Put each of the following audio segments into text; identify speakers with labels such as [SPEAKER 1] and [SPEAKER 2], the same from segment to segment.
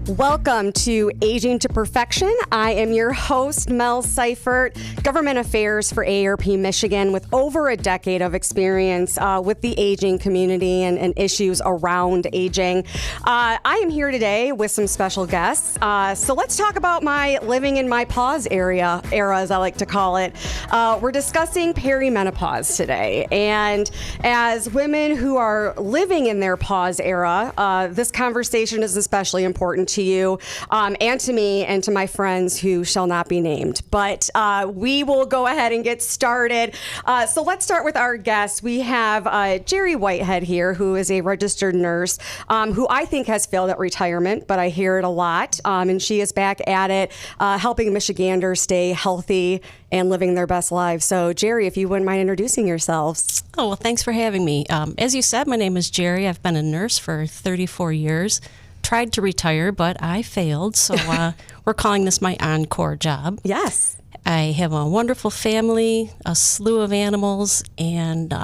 [SPEAKER 1] Welcome to Aging to Perfection. I am your host, Mel Seifert, Government Affairs for AARP Michigan, with over a decade of experience with the aging community and issues around aging. I am here today with some special guests. So let's talk about my living in my pause era, as I like to call it. We're discussing perimenopause today. And as women who are living in their pause era, this conversation is especially important to you and to me and to my friends who shall not be named. But we will go ahead and get started. So let's start with our guests. We have Jerry Whitehead here, who is a registered nurse, who I think has failed at retirement, but I hear it a lot. And she is back at it, helping Michiganders stay healthy and living their best lives. So Jerry, if you wouldn't mind introducing yourselves.
[SPEAKER 2] Oh, well, thanks for having me. As you said, my name is Jerry. I've been a nurse for 34 years. Tried to retire, but I failed. So we're calling this my encore job.
[SPEAKER 1] Yes.
[SPEAKER 2] I have a wonderful family, a slew of animals, and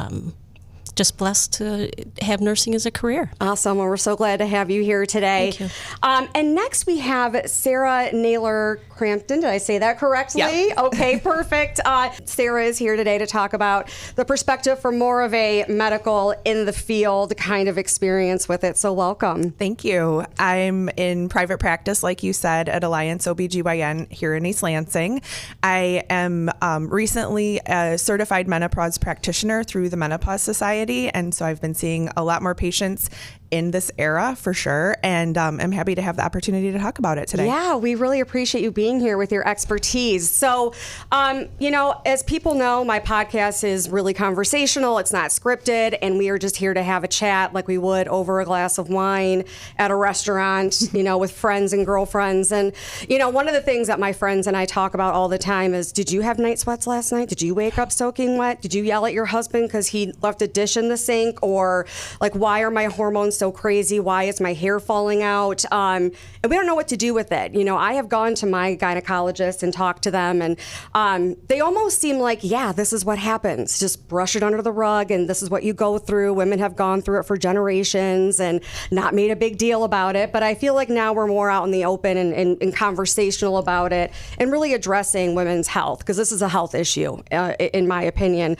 [SPEAKER 2] just blessed to have nursing as a career.
[SPEAKER 1] Awesome. Well, we're so glad to have you here today.
[SPEAKER 2] Thank you.
[SPEAKER 1] And next we have Sarah Naylor Crampton. Did I say that correctly?
[SPEAKER 2] Yeah.
[SPEAKER 1] Okay, perfect. Sarah is here today to talk about the perspective from more of a medical in the field kind of experience with it. So welcome.
[SPEAKER 3] Thank you. I'm in private practice, like you said, at Alliance OBGYN here in East Lansing. I am recently a certified menopause practitioner through the Menopause Society. And so I've been seeing a lot more patients in this era for sure. And I'm happy to have the opportunity to talk about it today.
[SPEAKER 1] Yeah, we really appreciate you being here with your expertise. So, as people know, my podcast is really conversational. It's not scripted. And we are just here to have a chat like we would over a glass of wine at a restaurant, with friends and girlfriends. And, one of the things that my friends and I talk about all the time is, did you have night sweats last night? Did you wake up soaking wet? Did you yell at your husband because he left a dish in the sink? Or why are my hormones so crazy? Why is my hair falling out? And we don't know what to do with it. I have gone to my gynecologist and talked to them, and they almost seem like, yeah, this is what happens. Just brush it under the rug, and this is what you go through. Women have gone through it for generations and not made a big deal about it. But I feel like now we're more out in the open and conversational about it and really addressing women's health, because this is a health issue, in my opinion.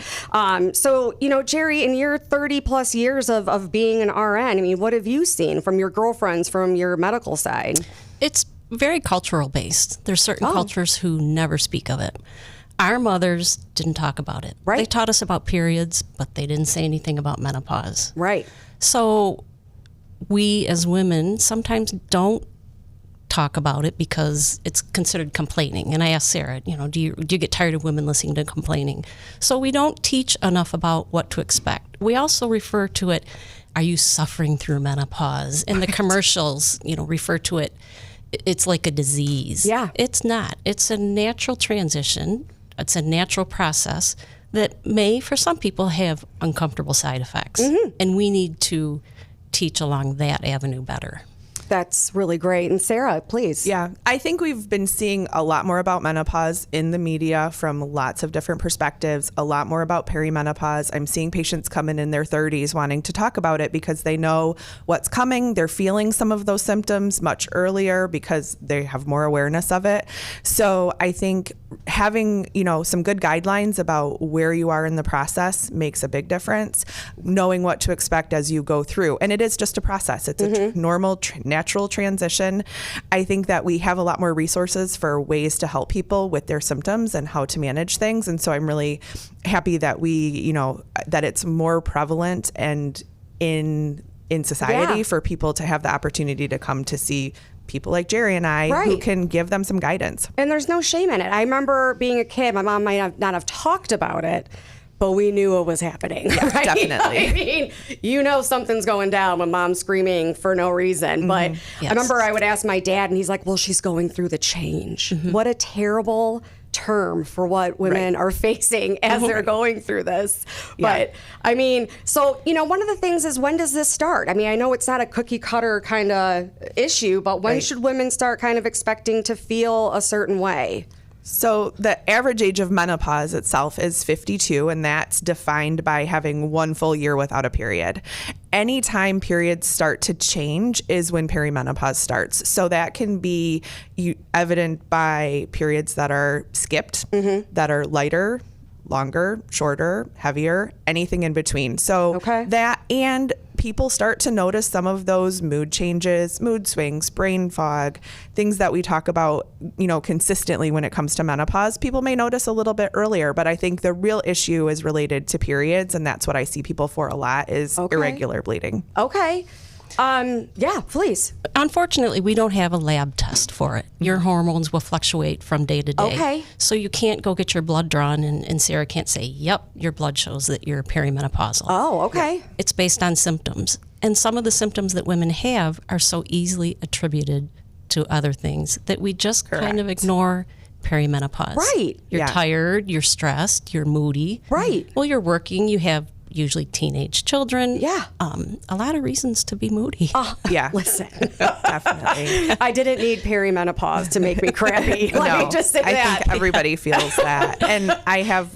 [SPEAKER 1] So, Jerry, in your 30 plus years of being an RN, what have you seen from your girlfriends, from your medical side?
[SPEAKER 2] It's very cultural based. There's certain cultures who never speak of it. Our mothers didn't talk about it.
[SPEAKER 1] Right.
[SPEAKER 2] They taught us about periods, but they didn't say anything about menopause.
[SPEAKER 1] Right.
[SPEAKER 2] So we as women sometimes don't talk about it because it's considered complaining. And I asked Sarah, do you get tired of women listening to complaining? So we don't teach enough about what to expect. We also refer to it, are you suffering through menopause? And the commercials, refer to it, it's like a disease.
[SPEAKER 1] Yeah.
[SPEAKER 2] It's not. It's a natural transition. It's a natural process that may, for some people, have uncomfortable side effects. Mm-hmm. And we need to teach along that avenue better.
[SPEAKER 1] That's really great. And Sarah, please.
[SPEAKER 3] Yeah, I think we've been seeing a lot more about menopause in the media from lots of different perspectives, a lot more about perimenopause. I'm seeing patients come in their 30s wanting to talk about it because they know what's coming. They're feeling some of those symptoms much earlier because they have more awareness of it. So I think having, some good guidelines about where you are in the process makes a big difference, knowing what to expect as you go through. And it is just a process. It's a normal, natural transition. I think that we have a lot more resources for ways to help people with their symptoms and how to manage things. And so I'm really happy that we, that it's more prevalent and in society for people to have the opportunity to come to see people like Jerry and I who can give them some guidance.
[SPEAKER 1] And there's no shame in it. I remember being a kid, my mom might not have talked about it, but we knew what was happening.
[SPEAKER 3] Yeah,
[SPEAKER 1] right?
[SPEAKER 3] definitely.
[SPEAKER 1] I mean, something's going down when mom's screaming for no reason. Mm-hmm. But yes. I remember I would ask my dad, and he's like, well, she's going through the change. Mm-hmm. What a terrible term for what women are facing as they're going through this.
[SPEAKER 3] Yeah.
[SPEAKER 1] But so, one of the things is, when does this start? I know it's not a cookie cutter kind of issue, but when should women start kind of expecting to feel a certain way?
[SPEAKER 3] So the average age of menopause itself is 52, and that's defined by having one full year without a period. Anytime periods start to change is when perimenopause starts. So that can be evident by periods that are skipped, that are lighter, longer, shorter, heavier, anything in between. So that, and people start to notice some of those mood changes, mood swings, brain fog, things that we talk about, consistently when it comes to menopause. People may notice a little bit earlier, but I think the real issue is related to periods, and that's what I see people for a lot is irregular bleeding.
[SPEAKER 1] Okay. Yeah, please.
[SPEAKER 2] Unfortunately, we don't have a lab test for it. Your hormones will fluctuate from day to day.
[SPEAKER 1] Okay.
[SPEAKER 2] So you can't go get your blood drawn, and Sarah can't say, yep, your blood shows that you're perimenopausal.
[SPEAKER 1] Oh, okay.
[SPEAKER 2] It's based on symptoms. And some of the symptoms that women have are so easily attributed to other things that we just kind of ignore perimenopause.
[SPEAKER 1] Right.
[SPEAKER 2] You're tired, you're stressed, you're moody.
[SPEAKER 1] Right.
[SPEAKER 2] Well, you're working, you have usually teenage children.
[SPEAKER 1] Yeah.
[SPEAKER 2] A lot of reasons to be moody.
[SPEAKER 1] Listen.
[SPEAKER 3] Definitely.
[SPEAKER 1] I didn't need perimenopause to make me crabby. Let me just say
[SPEAKER 3] I
[SPEAKER 1] that.
[SPEAKER 3] think everybody feels that. And I have,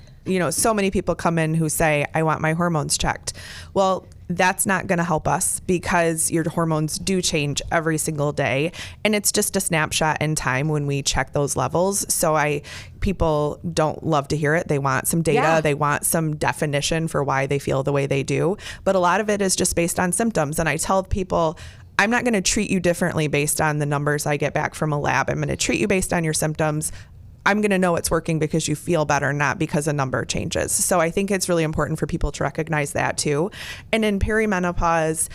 [SPEAKER 3] so many people come in who say, I want my hormones checked. Well, that's not going to help us because your hormones do change every single day. And it's just a snapshot in time when we check those levels. So people don't love to hear it. They want some data.
[SPEAKER 1] Yeah.
[SPEAKER 3] They want some definition for why they feel the way they do. But a lot of it is just based on symptoms. And I tell people, I'm not going to treat you differently based on the numbers I get back from a lab. I'm going to treat you based on your symptoms. I'm going to know it's working because you feel better, not because a number changes. So I think it's really important for people to recognize that too. And in perimenopause,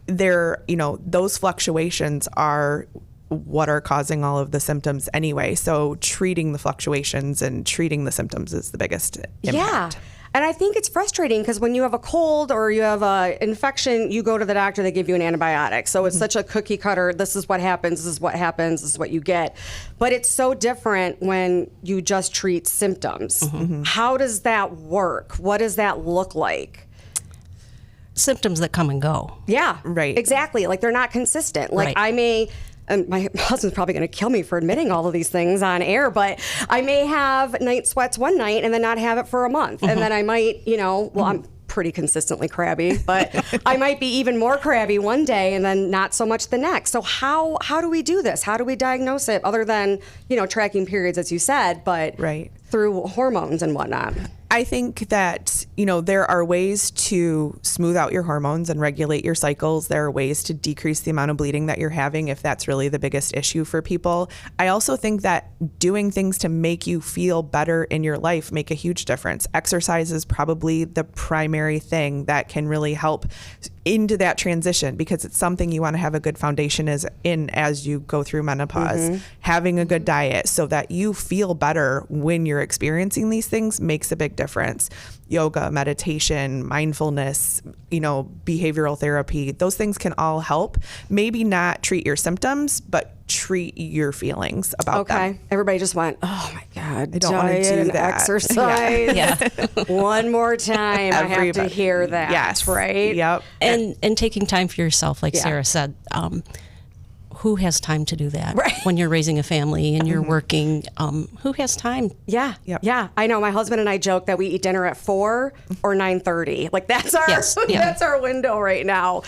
[SPEAKER 3] those fluctuations are what are causing all of the symptoms anyway. So treating the fluctuations and treating the symptoms is the biggest impact.
[SPEAKER 1] Yeah. And I think it's frustrating because when you have a cold or you have an infection, you go to the doctor, they give you an antibiotic. So it's such a cookie cutter. This is what happens. This is what happens. This is what you get. But it's so different when you just treat symptoms. How does that work? What does that look like?
[SPEAKER 2] Symptoms that come and go.
[SPEAKER 1] Yeah.
[SPEAKER 3] Right.
[SPEAKER 1] Exactly. Like they're not consistent. Like
[SPEAKER 2] Right.
[SPEAKER 1] and my husband's probably going to kill me for admitting all of these things on air, but I may have night sweats one night and then not have it for a month. And then I might, I'm pretty consistently crabby, but I might be even more crabby one day and then not so much the next. So how do we do this? How do we diagnose it other than, tracking periods, as you said, but through hormones and whatnot?
[SPEAKER 3] I think that, there are ways to smooth out your hormones and regulate your cycles. There are ways to decrease the amount of bleeding that you're having if that's really the biggest issue for people. I also think that doing things to make you feel better in your life make a huge difference. Exercise is probably the primary thing that can really help into that transition because it's something you want to have a good foundation as you go through menopause. Having a good diet so that you feel better when you're experiencing these things makes a big difference. Yoga, meditation, mindfulness, behavioral therapy, those things can all help. Maybe not treat your symptoms, but treat your feelings about them.
[SPEAKER 1] Everybody just went, oh my God,
[SPEAKER 3] I don't want to do
[SPEAKER 1] and
[SPEAKER 3] that.
[SPEAKER 1] Exercise.
[SPEAKER 2] Yeah.
[SPEAKER 1] One more time. I have to hear that.
[SPEAKER 3] Yes.
[SPEAKER 1] Right?
[SPEAKER 3] Yep.
[SPEAKER 2] And taking time for yourself, like Sarah said. Who has time to do that when you're raising a family and you're working? Who has time?
[SPEAKER 1] Yeah. Yep. Yeah. I know. My husband and I joke that we eat dinner at 4 or 9:30. Like that's our that's our window right now.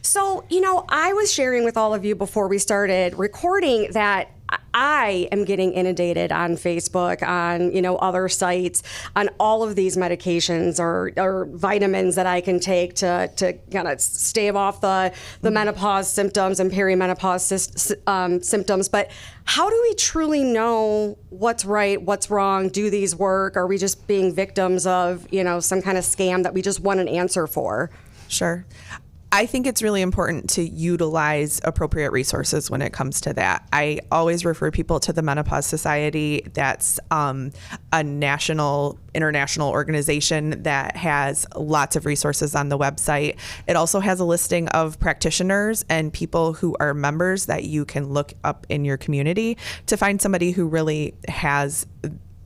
[SPEAKER 1] So, I was sharing with all of you before we started recording that I am getting inundated on Facebook, on other sites, on all of these medications or vitamins that I can take to kind of stave off the menopause symptoms and perimenopause symptoms. But how do we truly know what's right, what's wrong? Do these work? Are we just being victims of some kind of scam that we just want an answer for?
[SPEAKER 3] Sure. I think it's really important to utilize appropriate resources when it comes to that. I always refer people to the Menopause Society. That's a international organization that has lots of resources on the website. It also has a listing of practitioners and people who are members that you can look up in your community to find somebody who really has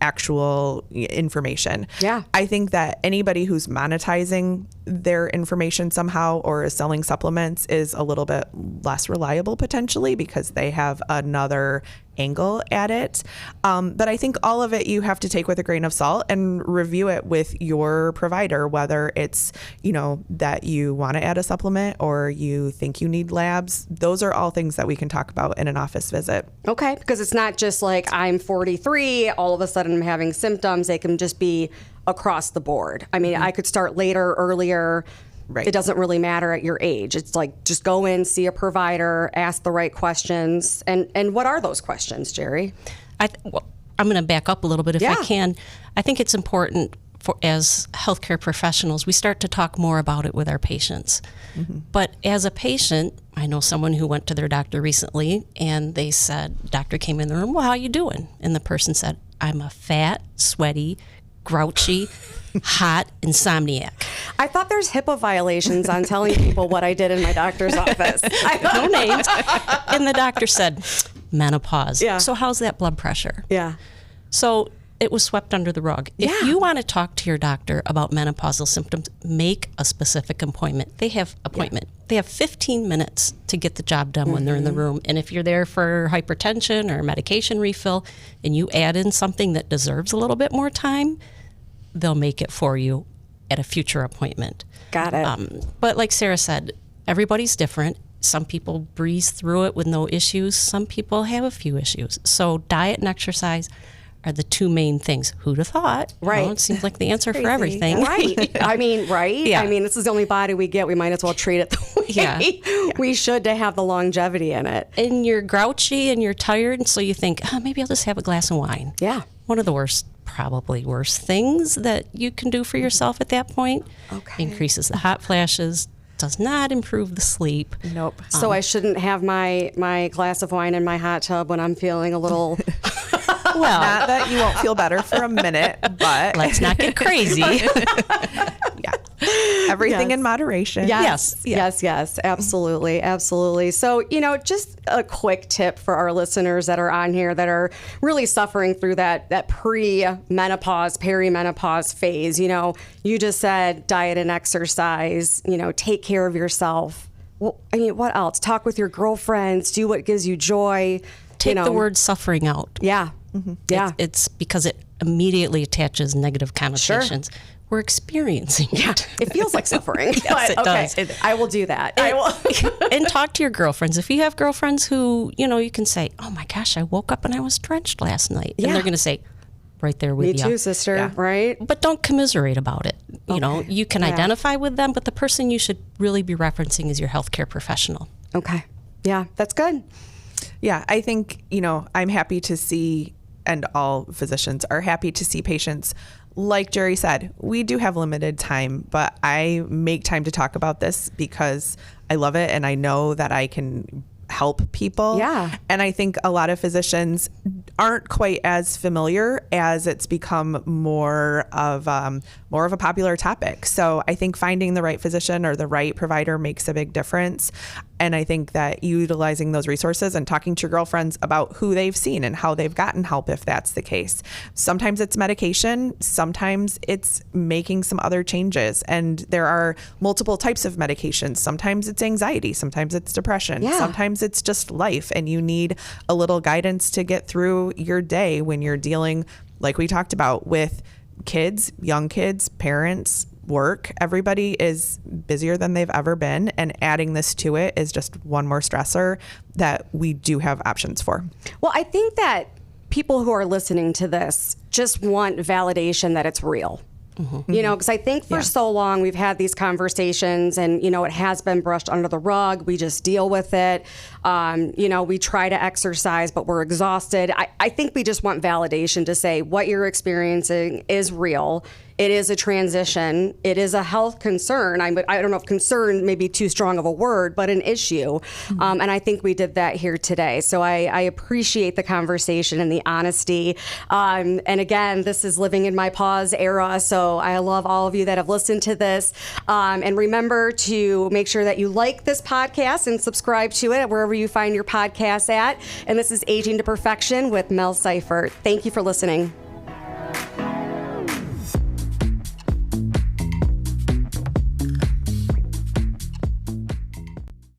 [SPEAKER 3] actual information.
[SPEAKER 1] Yeah.
[SPEAKER 3] I think that anybody who's monetizing their information somehow or is selling supplements is a little bit less reliable potentially because they have another angle at it. But I think all of it you have to take with a grain of salt and review it with your provider, whether it's, that you want to add a supplement or you think you need labs. Those are all things that we can talk about in an office visit.
[SPEAKER 1] Okay, because it's not just like I'm 43, all of a sudden I'm having symptoms. They can just be across the board. I mean, I could start later, earlier.
[SPEAKER 3] Right.
[SPEAKER 1] It doesn't really matter at your age. It's like just go in, see a provider, ask the right questions. And what are those questions, Jerry?
[SPEAKER 2] I'm going to back up a little bit if I can. I think it's important as healthcare professionals, we start to talk more about it with our patients. Mm-hmm. But as a patient, I know someone who went to their doctor recently and they said, doctor came in the room, well, how you doing? And the person said, I'm a fat, sweaty, grouchy, hot insomniac.
[SPEAKER 1] I thought there's HIPAA violations on telling people what I did in my doctor's office.
[SPEAKER 2] No names. And the doctor said, menopause.
[SPEAKER 1] Yeah.
[SPEAKER 2] So how's that blood pressure?
[SPEAKER 1] Yeah.
[SPEAKER 2] So it was swept under the rug. If you want to talk to your doctor about menopausal symptoms, make a specific appointment. They have They have 15 minutes to get the job done when they're in the room. And if you're there for hypertension or medication refill and you add in something that deserves a little bit more time, they'll make it for you at a future appointment.
[SPEAKER 1] Got it.
[SPEAKER 2] But like Sarah said, everybody's different. Some people breeze through it with no issues. Some people have a few issues. So diet and exercise are the two main things. Who'd have thought?
[SPEAKER 1] Right.
[SPEAKER 2] It seems like the answer for everything.
[SPEAKER 1] Right. I mean, right?
[SPEAKER 2] Yeah.
[SPEAKER 1] I mean, this is the only body we get. We might as well treat it the way we should to have the longevity in it.
[SPEAKER 2] And you're grouchy and you're tired, so you think, maybe I'll just have a glass of wine.
[SPEAKER 1] Yeah.
[SPEAKER 2] One of the probably worst things that you can do for yourself at that point.
[SPEAKER 1] Okay.
[SPEAKER 2] Increases the hot flashes, does not improve the sleep.
[SPEAKER 3] Nope.
[SPEAKER 1] So I shouldn't have my glass of wine in my hot tub when I'm feeling a little...
[SPEAKER 2] Well,
[SPEAKER 3] not that you won't feel better for a minute, but
[SPEAKER 2] let's not get crazy.
[SPEAKER 3] Everything in moderation.
[SPEAKER 1] Yes, absolutely, absolutely. So, just a quick tip for our listeners that are on here that are really suffering through that pre-menopause, perimenopause phase. You just said diet and exercise, take care of yourself. Well, I mean, what else? Talk with your girlfriends, do what gives you joy.
[SPEAKER 2] Take the word suffering out.
[SPEAKER 1] Yeah.
[SPEAKER 3] Mm-hmm.
[SPEAKER 1] Yeah.
[SPEAKER 2] It's because it immediately attaches negative connotations.
[SPEAKER 1] Sure.
[SPEAKER 2] We're experiencing it.
[SPEAKER 1] Yeah, it feels like suffering.
[SPEAKER 2] Yes, it does.
[SPEAKER 1] I will do that. I will.
[SPEAKER 2] And talk to your girlfriends. If you have girlfriends who, you can say, oh my gosh, I woke up and I was drenched last night.
[SPEAKER 1] Yeah.
[SPEAKER 2] And they're going to say, right there with you.
[SPEAKER 1] Me too, sister, right?
[SPEAKER 2] But don't commiserate about it. You can identify with them, but the person you should really be referencing is your healthcare professional.
[SPEAKER 1] Okay. Yeah, that's good.
[SPEAKER 3] Yeah, I think, I'm happy to see, and all physicians are happy to see patients. Like Jerry said, we do have limited time, but I make time to talk about this because I love it and I know that I can help people.
[SPEAKER 1] Yeah.
[SPEAKER 3] And I think a lot of physicians aren't quite as familiar as it's become more of a popular topic. So I think finding the right physician or the right provider makes a big difference. And I think that utilizing those resources and talking to your girlfriends about who they've seen and how they've gotten help if that's the case. Sometimes it's medication, sometimes it's making some other changes. And there are multiple types of medications. Sometimes it's anxiety, sometimes it's depression, sometimes it's just life. And you need a little guidance to get through your day when you're dealing, like we talked about, with kids, young kids, parents, work. Everybody is busier than they've ever been, and adding this to it is just one more stressor that we do have options for.
[SPEAKER 1] Well, I think that people who are listening to this just want validation that it's real. Mm-hmm. Because I think for so long we've had these conversations and, it has been brushed under the rug. We just deal with it. We try to exercise, but we're exhausted. I think we just want validation to say what you're experiencing is real. It is a transition. It is a health concern. I don't know if concern may be too strong of a word, but an issue. Mm-hmm. And I think we did that here today. So I appreciate the conversation and the honesty. And again, this is living in my pause era. So I love all of you that have listened to this. And remember to make sure that you like this podcast and subscribe to it wherever you find your podcasts at. And this is Aging to Perfection with Mel Seifert. Thank you for listening.